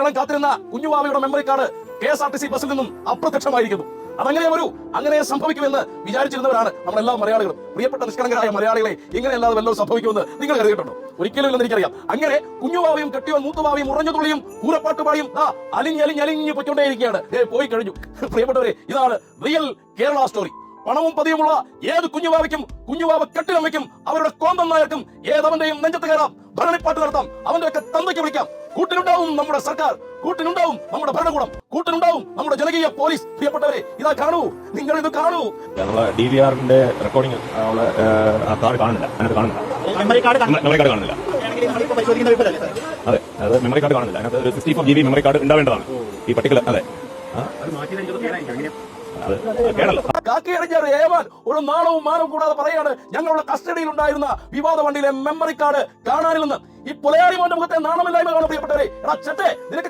കിട്ടണം കാത്തിരുന്ന കുഞ്ഞുവാവയുടെ memory card KSRTC ബസ്സിൽ നിന്നും അപ്രത്യക്ഷമായിരിക്കുന്നു. അതങ്ങനെ വരൂ, അങ്ങനെ സംഭവിക്കുമെന്ന് വിചാരിച്ചിരുന്നവരാണ് നമ്മളെല്ലാ മലയാളികളും. പ്രിയപ്പെട്ട നിഷ്കളങ്കരായ മലയാളികളെ, ഇങ്ങനെയല്ലാതെ വല്ലതും സംഭവിക്കുമെന്ന് നിങ്ങൾ കരുതിയിട്ടുണ്ടോ? ഒരിക്കലും ഇല്ലെന്ന് എനിക്കറിയാം. അങ്ങനെ കുഞ്ഞുവാവയും കെട്ടിയോ മൂത്തുവാവയും ഉറഞ്ഞുതുള്ളിയും കൂരപ്പാട്ടുപാടിയും അലിഞ്ഞു പൊയ്ക്കൊണ്ടേയിരിക്കുകയാണ്. പോയി കഴിഞ്ഞു. പ്രിയപ്പെട്ടവരെ, ഇതാണ് റിയൽ കേരള സ്റ്റോറി. പണവും പതിയുമുള്ള ഏത് കുഞ്ഞുവാവയ്ക്കും കുഞ്ഞുവാവ കെട്ടിലമ്മയ്ക്കും അവരുടെ കോന്തം നായർക്കും ഏതവന്റെയും നെഞ്ചത്ത് കയറാം, ഭരണിപ്പാട്ട് നടത്താം, അവന്റെ ഒക്കെ തന്തയ്ക്ക് വിളിക്കാം. കൂട്ടിനുണ്ടാവും നമ്മുടെ സർക്കാർ, കൂട്ടിനുണ്ടാവും നമ്മുടെ ഭരണകൂടം, കൂട്ടിനുണ്ടാവും നമ്മുടെ ജനകീയ പോലീസ്. പ്രിയപ്പെട്ടവരെ, ഇതാ കാണൂ, നിങ്ങൾ ഇത് കാണൂ. DVRന്റെ റെക്കോർഡിംഗ് ആ കാർഡ് കാണുന്നില്ല, അതിനകത്ത് കാണുന്നില്ല, മെമ്മറി കാർഡ് കാണുന്നില്ല. അതെ, അത് മെമ്മറി കാർഡ് കാണുന്നില്ല. അതിനകത്ത് ഒരു 64 GB മെമ്മറി കാർഡ് ഉണ്ടാവേണ്ടതാണ് ഈ പർട്ടിക്കുലർ. അതെ, കാക്കിയടിഞ്ഞാറ് ഏമാൻ ഒരു നാണവും മാനവും കൂടാതെ പറയാണ്, ഞങ്ങളുടെ കസ്റ്റഡിയിൽ ഉണ്ടായിരുന്ന വിവാദ വണ്ടിയിലെ മെമ്മറി കാർഡ് കാണാനില്ലെന്ന്. ഈ പൊലയാടി മോന്റെ മുഖത്തെ നാണമില്ലായ്മ കാണും. പ്രിയപ്പെട്ടവരെ, എടാ ചെറ്റെ, നിനക്ക്